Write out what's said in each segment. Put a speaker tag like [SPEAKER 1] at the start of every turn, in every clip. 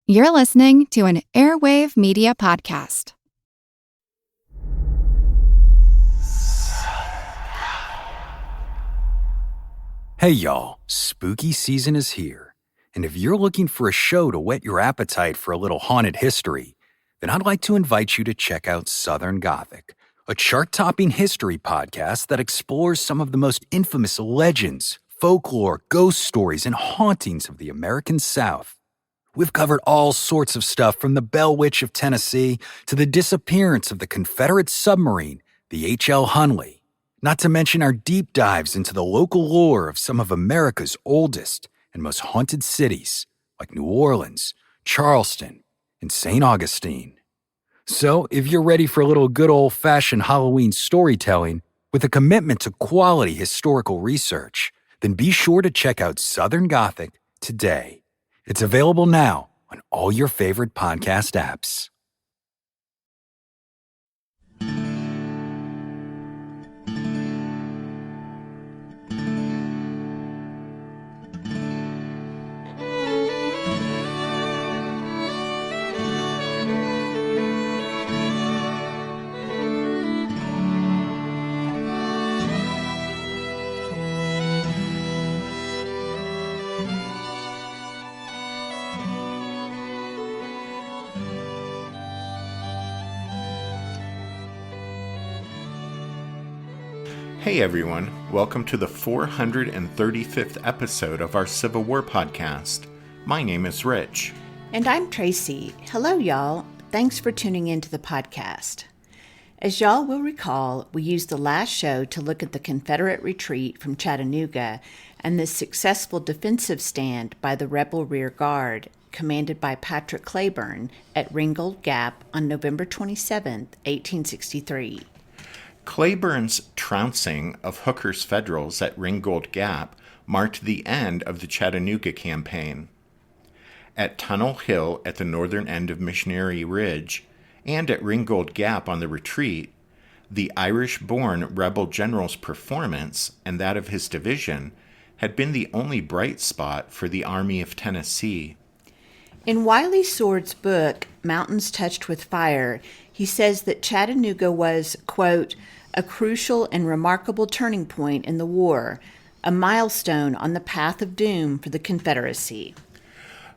[SPEAKER 1] You're listening to an Airwave Media Podcast.
[SPEAKER 2] Hey y'all, spooky season is here. And if you're looking for a show to whet your appetite for a little haunted history, then I'd like to invite you to check out Southern Gothic, a chart-topping history podcast that explores some of the most infamous legends, folklore, ghost stories, and hauntings of the American South. We've covered all sorts of stuff from the Bell Witch of Tennessee to the disappearance of the Confederate submarine, the H.L. Hunley, not to mention our deep dives into the local lore of some of America's oldest and most haunted cities, like New Orleans, Charleston, and St. Augustine. So, if you're ready for a little good old-fashioned Halloween storytelling with a commitment to quality historical research, then be sure to check out Southern Gothic today. It's available now on all your favorite podcast apps.
[SPEAKER 3] Hey everyone, welcome to the 435th episode of our Civil War podcast. My name is Rich.
[SPEAKER 4] And I'm Tracy. Hello y'all. Thanks for tuning in to the podcast. As y'all will recall, we used the last show to look at the Confederate retreat from Chattanooga and the successful defensive stand by the rebel rear guard, commanded by Patrick Cleburne at Ringgold Gap on November 27, 1863.
[SPEAKER 3] Cleburne's trouncing of Hooker's Federals at Ringgold Gap marked the end of the Chattanooga campaign. At Tunnel Hill at the northern end of Missionary Ridge and at Ringgold Gap on the retreat, the Irish-born rebel general's performance and that of his division had been the only bright spot for the Army of Tennessee.
[SPEAKER 4] In Wiley Sword's book, Mountains Touched with Fire, he says that Chattanooga was, quote, a crucial and remarkable turning point in the war, a milestone on the path of doom for the Confederacy.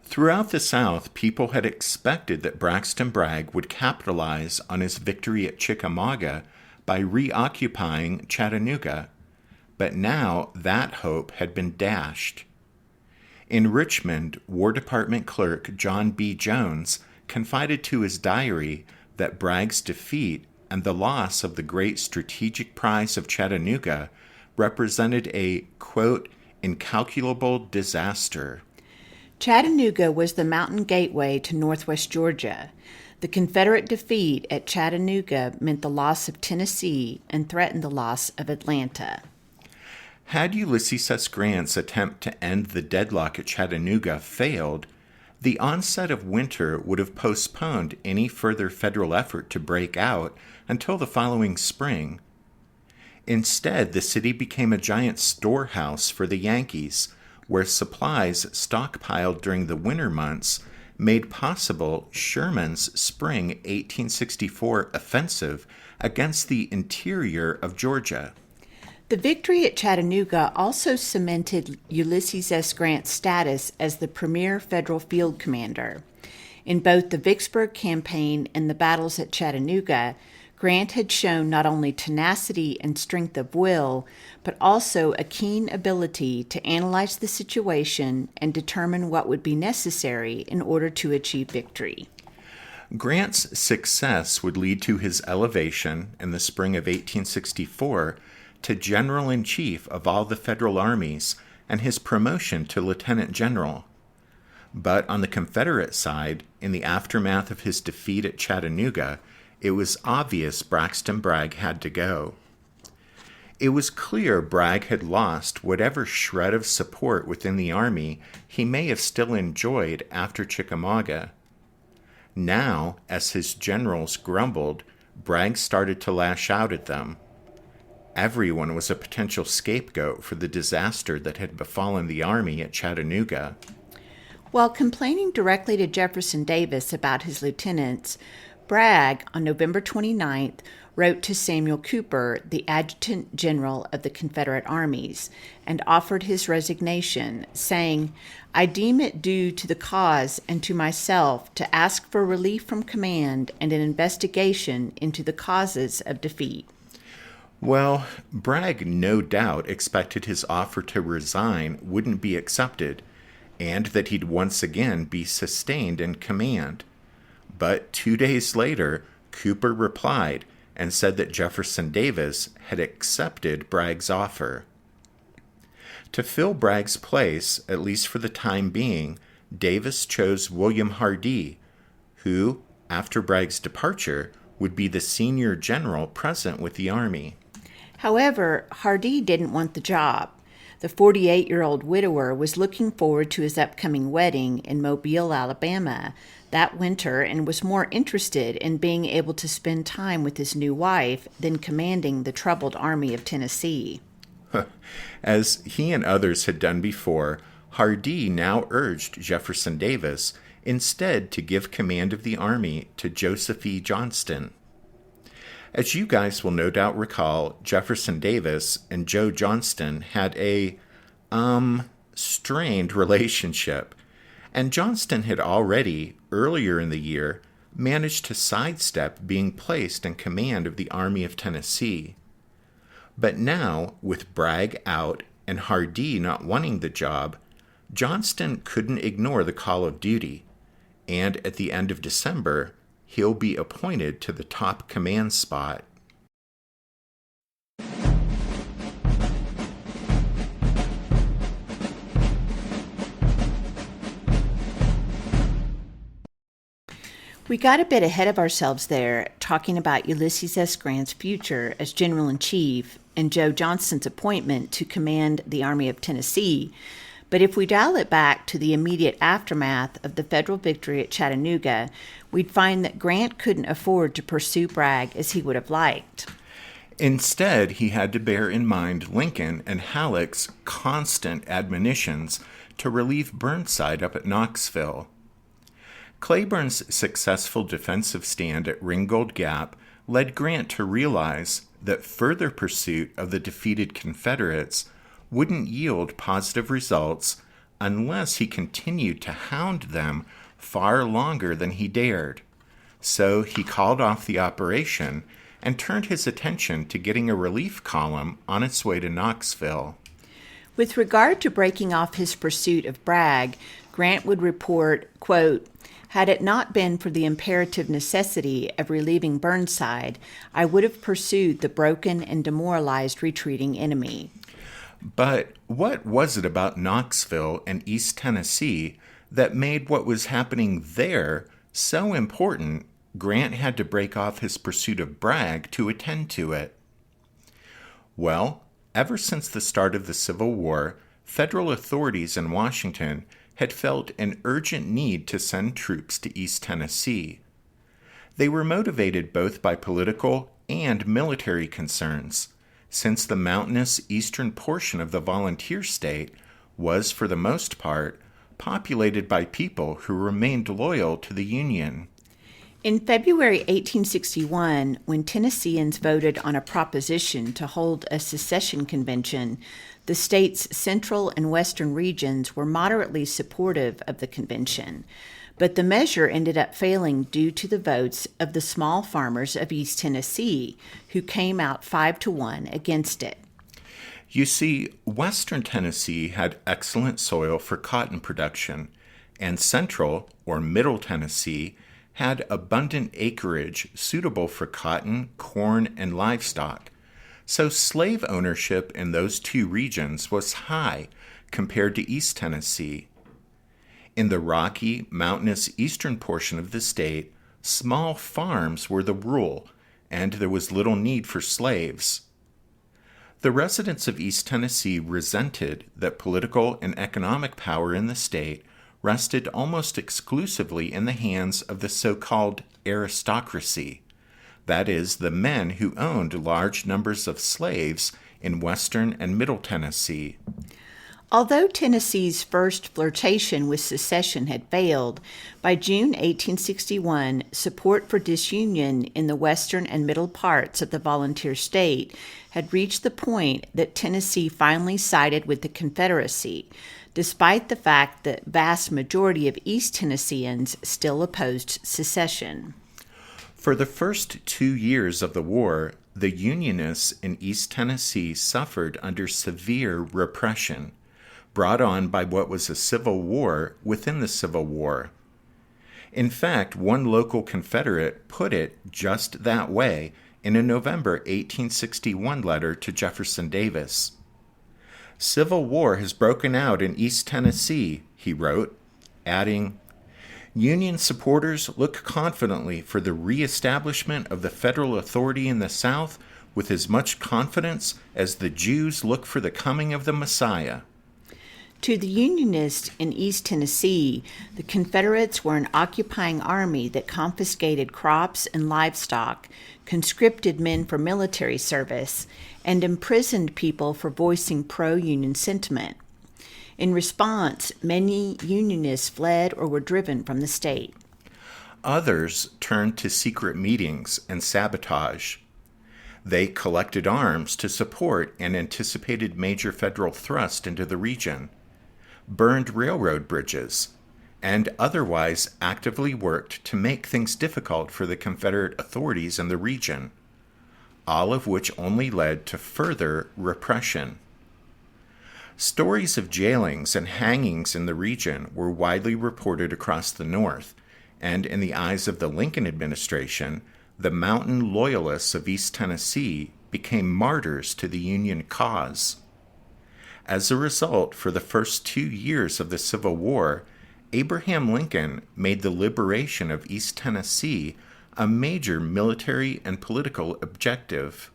[SPEAKER 3] Throughout the South, people had expected that Braxton Bragg would capitalize on his victory at Chickamauga by reoccupying Chattanooga, but now that hope had been dashed. In Richmond, War Department clerk John B. Jones confided to his diary that Bragg's defeat and the loss of the great strategic prize of Chattanooga represented a, quote, incalculable disaster.
[SPEAKER 4] Chattanooga was the mountain gateway to northwest Georgia. The Confederate defeat at Chattanooga meant the loss of Tennessee and threatened the loss of Atlanta.
[SPEAKER 3] Had Ulysses S. Grant's attempt to end the deadlock at Chattanooga failed, the onset of winter would have postponed any further federal effort to break out until the following spring. Instead, the city became a giant storehouse for the Yankees, where supplies stockpiled during the winter months made possible Sherman's spring 1864 offensive against the interior of Georgia.
[SPEAKER 4] The victory at Chattanooga also cemented Ulysses S. Grant's status as the premier federal field commander. In both the Vicksburg campaign and the battles at Chattanooga, Grant had shown not only tenacity and strength of will, but also a keen ability to analyze the situation and determine what would be necessary in order to achieve victory.
[SPEAKER 3] Grant's success would lead to his elevation in the spring of 1864 to General-in-Chief of all the federal armies and his promotion to Lieutenant General. But on the Confederate side, in the aftermath of his defeat at Chattanooga, it was obvious Braxton Bragg had to go. It was clear Bragg had lost whatever shred of support within the Army he may have still enjoyed after Chickamauga. Now, as his generals grumbled, Bragg started to lash out at them. Everyone was a potential scapegoat for the disaster that had befallen the Army at Chattanooga.
[SPEAKER 4] While complaining directly to Jefferson Davis about his lieutenants, Bragg, on November 29th, wrote to Samuel Cooper, the Adjutant General of the Confederate Armies, and offered his resignation, saying, "I deem it due to the cause and to myself to ask for relief from command and an investigation into the causes of defeat."
[SPEAKER 3] Well, Bragg no doubt expected his offer to resign wouldn't be accepted, and that he'd once again be sustained in command. But 2 days later, Cooper replied and said that Jefferson Davis had accepted Bragg's offer. To fill Bragg's place, at least for the time being, Davis chose William Hardee, who, after Bragg's departure, would be the senior general present with the Army.
[SPEAKER 4] However, Hardee didn't want the job. The 48-year-old widower was looking forward to his upcoming wedding in Mobile, Alabama, that winter and was more interested in being able to spend time with his new wife than commanding the troubled Army of Tennessee.
[SPEAKER 3] As he and others had done before, Hardee now urged Jefferson Davis instead to give command of the Army to Joseph E. Johnston. As you guys will no doubt recall, Jefferson Davis and Joe Johnston had a, strained relationship, and Johnston had already, earlier in the year, managed to sidestep being placed in command of the Army of Tennessee. But now, with Bragg out and Hardee not wanting the job, Johnston couldn't ignore the call of duty, and at the end of December, he'll be appointed to the top command spot.
[SPEAKER 4] We got a bit ahead of ourselves there, talking about Ulysses S. Grant's future as General-in-Chief and Joe Johnston's appointment to command the Army of Tennessee. But if we dial it back to the immediate aftermath of the federal victory at Chattanooga, we'd find that Grant couldn't afford to pursue Bragg as he would have liked.
[SPEAKER 3] Instead, he had to bear in mind Lincoln and Halleck's constant admonitions to relieve Burnside up at Knoxville. Cleburne's successful defensive stand at Ringgold Gap led Grant to realize that further pursuit of the defeated Confederates wouldn't yield positive results unless he continued to hound them far longer than he dared. So he called off the operation and turned his attention to getting a relief column on its way to Knoxville.
[SPEAKER 4] With regard to breaking off his pursuit of Bragg, Grant would report, quote, "Had it not been for the imperative necessity of relieving Burnside, I would have pursued the broken and demoralized retreating enemy."
[SPEAKER 3] But what was it about Knoxville and East Tennessee that made what was happening there so important Grant had to break off his pursuit of Bragg to attend to it? Well, ever since the start of the Civil War, federal authorities in Washington had felt an urgent need to send troops to East Tennessee. They were motivated both by political and military concerns, since the mountainous eastern portion of the volunteer state was, for the most part, populated by people who remained loyal to the Union.
[SPEAKER 4] In February 1861, when Tennesseans voted on a proposition to hold a secession convention, the state's central and western regions were moderately supportive of the convention, but the measure ended up failing due to the votes of the small farmers of East Tennessee, who came out 5-1 against it.
[SPEAKER 3] You see, western Tennessee had excellent soil for cotton production, and central or middle Tennessee had abundant acreage suitable for cotton, corn, and livestock. So slave ownership in those two regions was high compared to East Tennessee. In the rocky, mountainous eastern portion of the state, small farms were the rule, and there was little need for slaves. The residents of East Tennessee resented that political and economic power in the state rested almost exclusively in the hands of the so-called aristocracy, that is, the men who owned large numbers of slaves in western and middle Tennessee.
[SPEAKER 4] Although Tennessee's first flirtation with secession had failed, by June 1861, support for disunion in the western and middle parts of the volunteer state had reached the point that Tennessee finally sided with the Confederacy, despite the fact that vast majority of East Tennesseans still opposed secession.
[SPEAKER 3] For the first 2 years of the war, the Unionists in East Tennessee suffered under severe repression, brought on by what was a civil war within the Civil War. In fact, one local Confederate put it just that way in a November 1861 letter to Jefferson Davis. "Civil war has broken out in East Tennessee," he wrote, adding, "Union supporters look confidently for the reestablishment of the federal authority in the South with as much confidence as the Jews look for the coming of the Messiah."
[SPEAKER 4] To the Unionists in East Tennessee, the Confederates were an occupying army that confiscated crops and livestock, conscripted men for military service, and imprisoned people for voicing pro-Union sentiment. In response, many Unionists fled or were driven from the state.
[SPEAKER 3] Others turned to secret meetings and sabotage. They collected arms to support an anticipated major federal thrust into the region, burned railroad bridges, and otherwise actively worked to make things difficult for the Confederate authorities in the region, all of which only led to further repression. Stories of jailings and hangings in the region were widely reported across the North, and in the eyes of the Lincoln administration, the mountain loyalists of East Tennessee became martyrs to the Union cause. As a result, for the first 2 years of the Civil War, Abraham Lincoln made the liberation of East Tennessee a major military and political objective.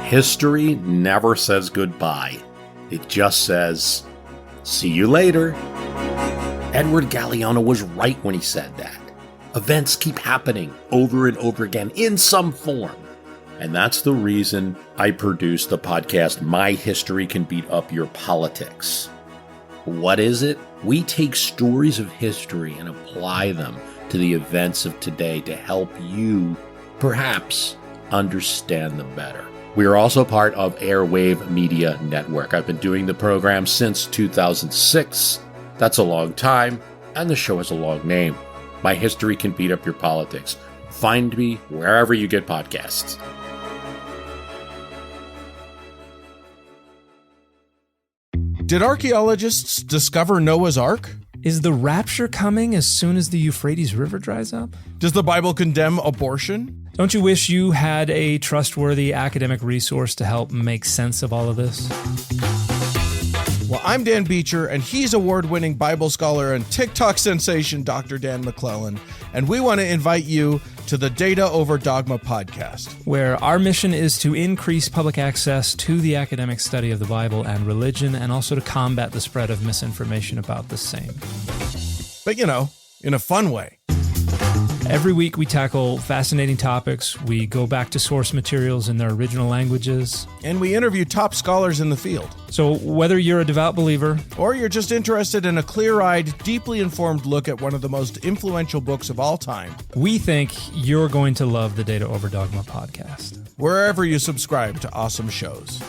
[SPEAKER 5] History never says goodbye. It just says, see you later. Edward Galeano was right when he said that. Events keep happening over and over again in some form. And that's the reason I produced the podcast, My History Can Beat Up Your Politics. What is it? We take stories of history and apply them to the events of today to help you, perhaps, understand them better. We are also part of Airwave Media Network. I've been doing the program since 2006. That's a long time, and the show has a long name. My History Can Beat Up Your Politics. Find me wherever you get podcasts.
[SPEAKER 6] Did archaeologists discover Noah's Ark?
[SPEAKER 7] Is the rapture coming as soon as the Euphrates River dries up?
[SPEAKER 6] Does the Bible condemn abortion?
[SPEAKER 7] Don't you wish you had a trustworthy academic resource to help make sense of all of this?
[SPEAKER 6] Well, I'm Dan Beecher, and he's award-winning Bible scholar and TikTok sensation Dr. Dan McClellan, and we want to invite you to the Data Over Dogma podcast,
[SPEAKER 7] where our mission is to increase public access to the academic study of the Bible and religion, and also to combat the spread of misinformation about the same.
[SPEAKER 6] But, in a fun way.
[SPEAKER 7] Every week we tackle fascinating topics, we go back to source materials in their original languages,
[SPEAKER 6] and we interview top scholars in the field.
[SPEAKER 7] So whether you're a devout believer,
[SPEAKER 6] or you're just interested in a clear-eyed, deeply informed look at one of the most influential books of all time,
[SPEAKER 7] we think you're going to love the Data Over Dogma podcast.
[SPEAKER 6] Wherever you subscribe to awesome shows.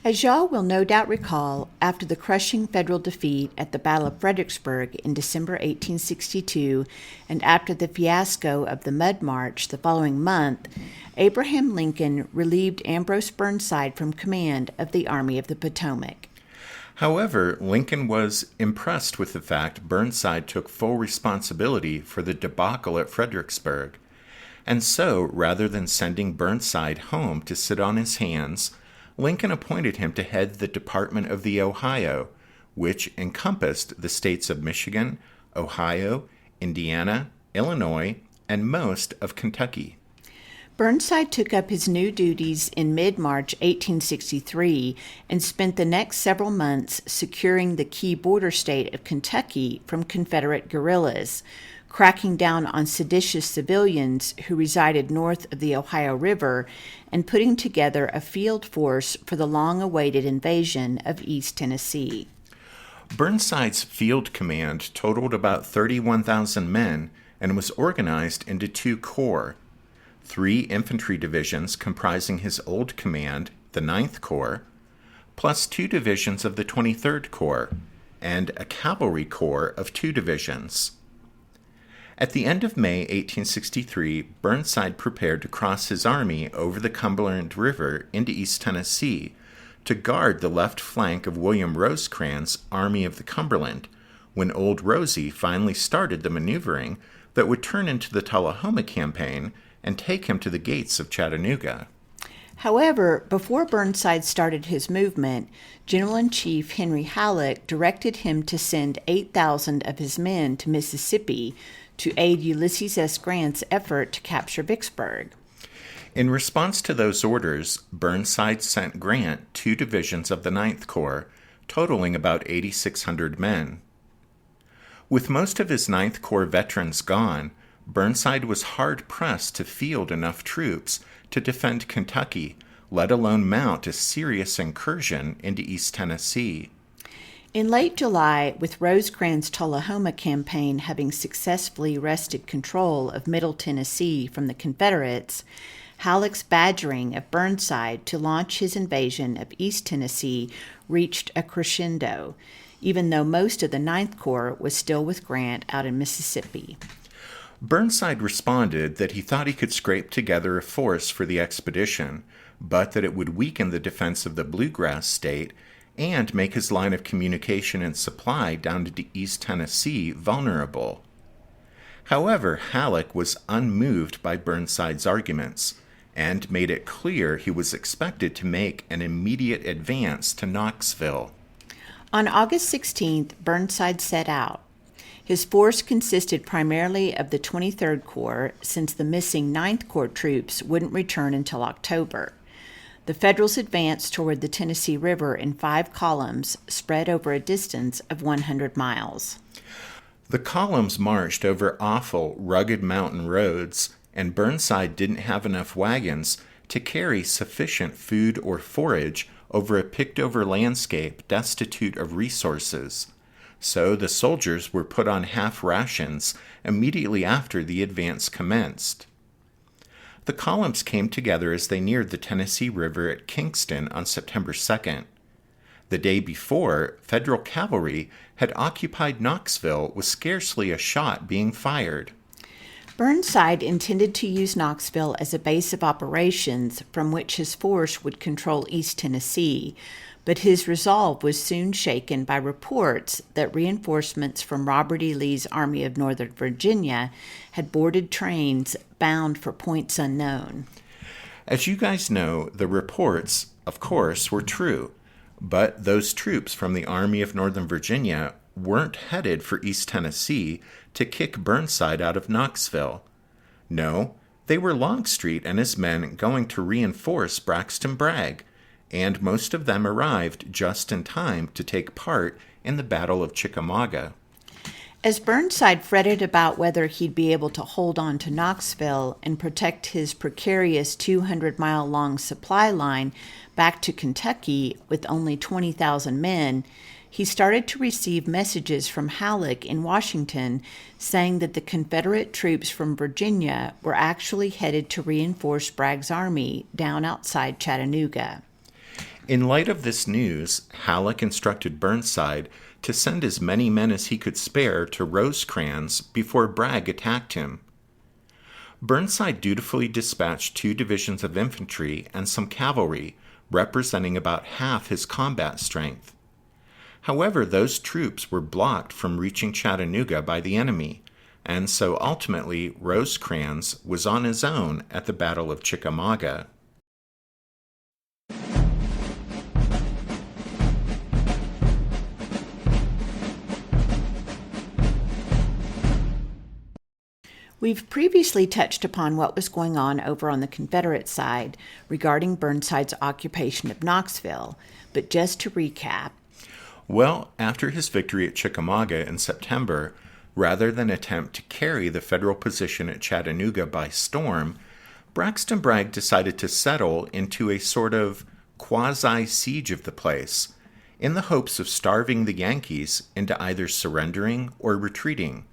[SPEAKER 4] As y'all will no doubt recall, after the crushing federal defeat at the Battle of Fredericksburg in December 1862, and after the fiasco of the Mud March the following month, Abraham Lincoln relieved Ambrose Burnside from command of the Army of the Potomac.
[SPEAKER 3] However, Lincoln was impressed with the fact Burnside took full responsibility for the debacle at Fredericksburg. And so, rather than sending Burnside home to sit on his hands, Lincoln appointed him to head the Department of the Ohio, which encompassed the states of Michigan, Ohio, Indiana, Illinois, and most of Kentucky.
[SPEAKER 4] Burnside took up his new duties in mid-March 1863 and spent the next several months securing the key border state of Kentucky from Confederate guerrillas, cracking down on seditious civilians who resided north of the Ohio River, and putting together a field force for the long-awaited invasion of East Tennessee.
[SPEAKER 3] Burnside's field command totaled about 31,000 men and was organized into 2 corps. 3 infantry divisions comprising his old command, the 9th Corps, plus 2 divisions of the 23rd Corps, and a cavalry corps of 2 divisions. At the end of May 1863, Burnside prepared to cross his army over the Cumberland River into East Tennessee to guard the left flank of William Rosecrans' Army of the Cumberland, when Old Rosie finally started the maneuvering that would turn into the Tullahoma campaign and take him to the gates of Chattanooga.
[SPEAKER 4] However, before Burnside started his movement, General-in-Chief Henry Halleck directed him to send 8,000 of his men to Mississippi to aid Ulysses S. Grant's effort to capture Vicksburg.
[SPEAKER 3] In response to those orders, Burnside sent Grant 2 divisions of the 9th Corps, totaling about 8,600 men. With most of his 9th Corps veterans gone, Burnside was hard-pressed to field enough troops to defend Kentucky, let alone mount a serious incursion into East Tennessee.
[SPEAKER 4] In late July, with Rosecrans' Tullahoma campaign having successfully wrested control of Middle Tennessee from the Confederates, Halleck's badgering of Burnside to launch his invasion of East Tennessee reached a crescendo, even though most of the 9th Corps was still with Grant out in Mississippi.
[SPEAKER 3] Burnside responded that he thought he could scrape together a force for the expedition, but that it would weaken the defense of the Bluegrass State and make his line of communication and supply down to East Tennessee vulnerable. However, Halleck was unmoved by Burnside's arguments and made it clear he was expected to make an immediate advance to Knoxville.
[SPEAKER 4] On August 16th, Burnside set out. His force consisted primarily of the 23rd Corps, since the missing 9th Corps troops wouldn't return until October. The Federals advanced toward the Tennessee River in 5 columns, spread over a distance of 100 miles.
[SPEAKER 3] The columns marched over awful, rugged mountain roads, and Burnside didn't have enough wagons to carry sufficient food or forage over a picked-over landscape destitute of resources. So the soldiers were put on half rations immediately after the advance commenced. The columns came together as they neared the Tennessee River at Kingston on September 2nd. The day before, Federal cavalry had occupied Knoxville with scarcely a shot being fired.
[SPEAKER 4] Burnside intended to use Knoxville as a base of operations from which his force would control East Tennessee, but his resolve was soon shaken by reports that reinforcements from Robert E. Lee's Army of Northern Virginia had boarded trains bound for points unknown.
[SPEAKER 3] As you guys know, the reports, of course, were true, but those troops from the Army of Northern Virginia weren't headed for East Tennessee to kick Burnside out of Knoxville. No, they were Longstreet and his men going to reinforce Braxton Bragg, and most of them arrived just in time to take part in the Battle of Chickamauga.
[SPEAKER 4] As Burnside fretted about whether he'd be able to hold on to Knoxville and protect his precarious 200-mile-long supply line back to Kentucky with only 20,000 men, he started to receive messages from Halleck in Washington saying that the Confederate troops from Virginia were actually headed to reinforce Bragg's army down outside Chattanooga.
[SPEAKER 3] In light of this news, Halleck instructed Burnside to send as many men as he could spare to Rosecrans before Bragg attacked him. Burnside dutifully dispatched 2 divisions of infantry and some cavalry, representing about half his combat strength. However, those troops were blocked from reaching Chattanooga by the enemy, and so ultimately Rosecrans was on his own at the Battle of Chickamauga.
[SPEAKER 4] We've previously touched upon what was going on over on the Confederate side regarding Burnside's occupation of Knoxville, but just to recap.
[SPEAKER 3] Well, after his victory at Chickamauga in September, rather than attempt to carry the Federal position at Chattanooga by storm, Braxton Bragg decided to settle into a sort of quasi-siege of the place, in the hopes of starving the Yankees into either surrendering or retreating.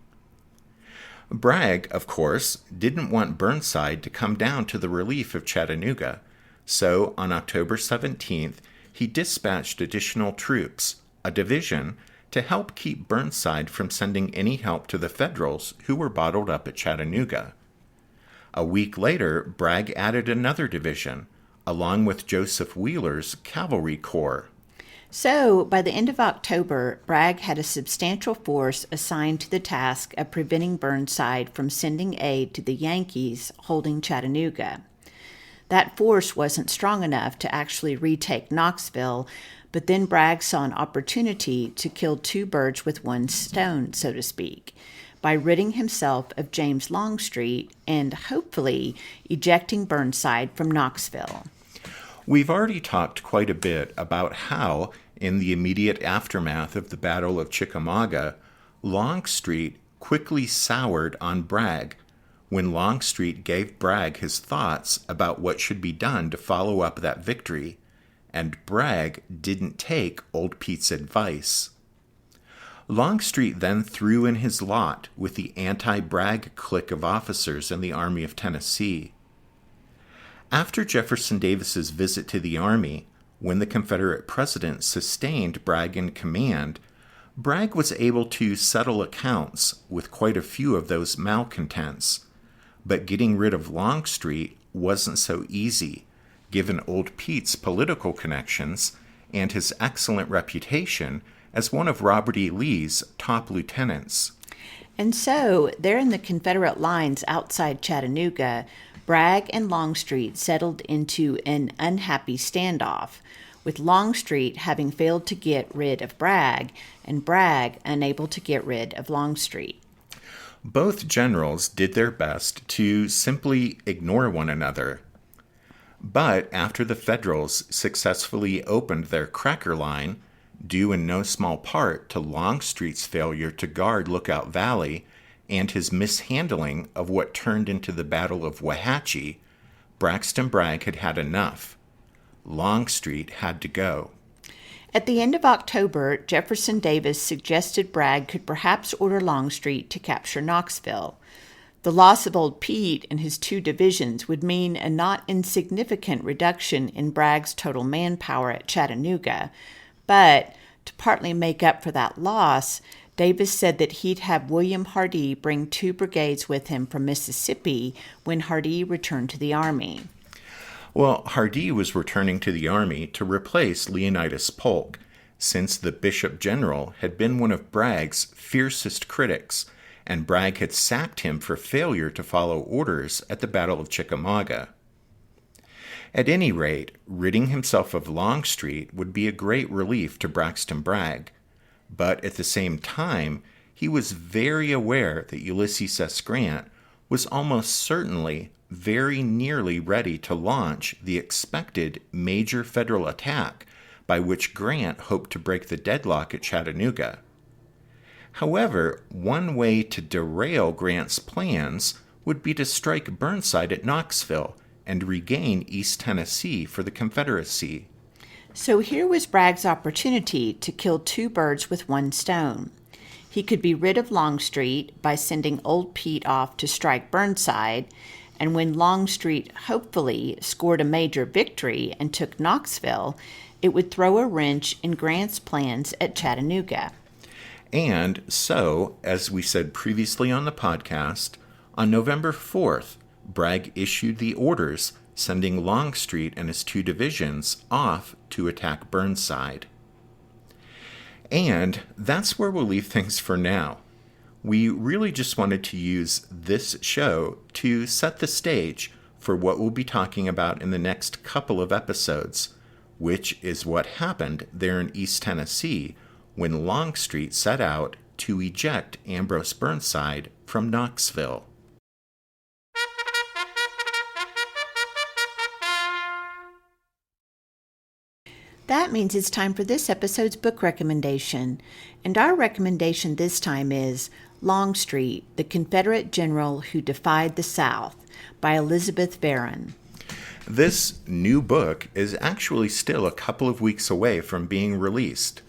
[SPEAKER 3] Bragg, of course, didn't want Burnside to come down to the relief of Chattanooga, so on October 17th, he dispatched additional troops, a division, to help keep Burnside from sending any help to the Federals who were bottled up at Chattanooga. A week later, Bragg added another division, along with Joseph Wheeler's cavalry corps.
[SPEAKER 4] So, by the end of October, Bragg had a substantial force assigned to the task of preventing Burnside from sending aid to the Yankees holding Chattanooga. That force wasn't strong enough to actually retake Knoxville, but then Bragg saw an opportunity to kill two birds with one stone, so to speak, by ridding himself of James Longstreet and, hopefully, ejecting Burnside from Knoxville.
[SPEAKER 3] We've already talked quite a bit about how, in the immediate aftermath of the Battle of Chickamauga, Longstreet quickly soured on Bragg when Longstreet gave Bragg his thoughts about what should be done to follow up that victory, and Bragg didn't take Old Pete's advice. Longstreet then threw in his lot with the anti-Bragg clique of officers in the Army of Tennessee. After Jefferson Davis's visit to the Army, when the Confederate president sustained Bragg in command, Bragg was able to settle accounts with quite a few of those malcontents. But getting rid of Longstreet wasn't so easy, given Old Pete's political connections and his excellent reputation as one of Robert E. Lee's top lieutenants.
[SPEAKER 4] And so, there in the Confederate lines outside Chattanooga, Bragg and Longstreet settled into an unhappy standoff, with Longstreet having failed to get rid of Bragg, and Bragg unable to get rid of Longstreet.
[SPEAKER 3] Both generals did their best to simply ignore one another. But after the Federals successfully opened their cracker line, due in no small part to Longstreet's failure to guard Lookout Valley and his mishandling of what turned into the Battle of Wauhatchie, Braxton Bragg had had enough. Longstreet had to go.
[SPEAKER 4] At the end of October, Jefferson Davis suggested Bragg could perhaps order Longstreet to capture Knoxville. The loss of Old Pete and his two divisions would mean a not insignificant reduction in Bragg's total manpower at Chattanooga, but to partly make up for that loss, Davis said that he'd have William Hardee bring 2 brigades with him from Mississippi when Hardee returned to the Army.
[SPEAKER 3] Well, Hardee was returning to the Army to replace Leonidas Polk, since the Bishop General had been one of Bragg's fiercest critics, and Bragg had sacked him for failure to follow orders at the Battle of Chickamauga. At any rate, ridding himself of Longstreet would be a great relief to Braxton Bragg, but at the same time, he was very aware that Ulysses S. Grant was almost certainly very nearly ready to launch the expected major Federal attack by which Grant hoped to break the deadlock at Chattanooga. However, one way to derail Grant's plans would be to strike Burnside at Knoxville and regain East Tennessee for the Confederacy.
[SPEAKER 4] So here was Bragg's opportunity to kill 2 birds with one stone. He could be rid of Longstreet by sending Old Pete off to strike Burnside, and when Longstreet hopefully scored a major victory and took Knoxville, it would throw a wrench in Grant's plans at Chattanooga.
[SPEAKER 3] And so, as we said previously on the podcast, on November 4th, Bragg issued the orders sending Longstreet and his 2 divisions off to attack Burnside. And that's where we'll leave things for now. We really just wanted to use this show to set the stage for what we'll be talking about in the next couple of episodes, which is what happened there in East Tennessee when Longstreet set out to eject Ambrose Burnside from Knoxville.
[SPEAKER 4] That means it's time for this episode's book recommendation. And our recommendation this time is Longstreet, the Confederate General Who Defied the South by Elizabeth Barron.
[SPEAKER 3] This new book is actually still a couple of weeks away from being released.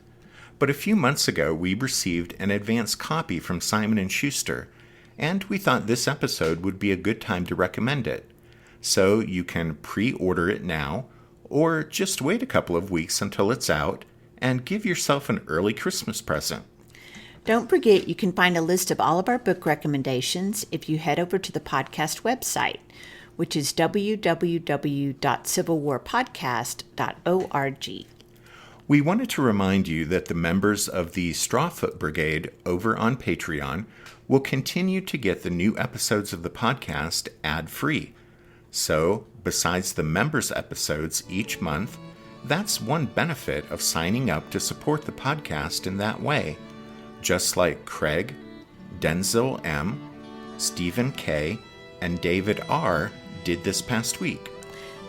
[SPEAKER 3] But a few months ago, we received an advance copy from Simon & Schuster, and we thought this episode would be a good time to recommend it. So you can pre-order it now, or just wait a couple of weeks until it's out and give yourself an early Christmas present.
[SPEAKER 4] Don't forget you can find a list of all of our book recommendations if you head over to the podcast website, which is www.civilwarpodcast.org.
[SPEAKER 3] We wanted to remind you that the members of the Strawfoot Brigade over on Patreon will continue to get the new episodes of the podcast ad-free. So, besides the members' episodes each month, that's one benefit of signing up to support the podcast in that way, just like Craig, Denzel M., Stephen K., and David R. did this past week.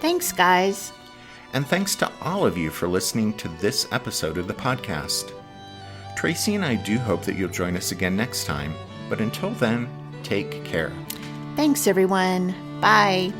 [SPEAKER 4] Thanks, guys.
[SPEAKER 3] And thanks to all of you for listening to this episode of the podcast. Tracy and I do hope that you'll join us again next time, but until then, take care.
[SPEAKER 4] Thanks, everyone. Bye.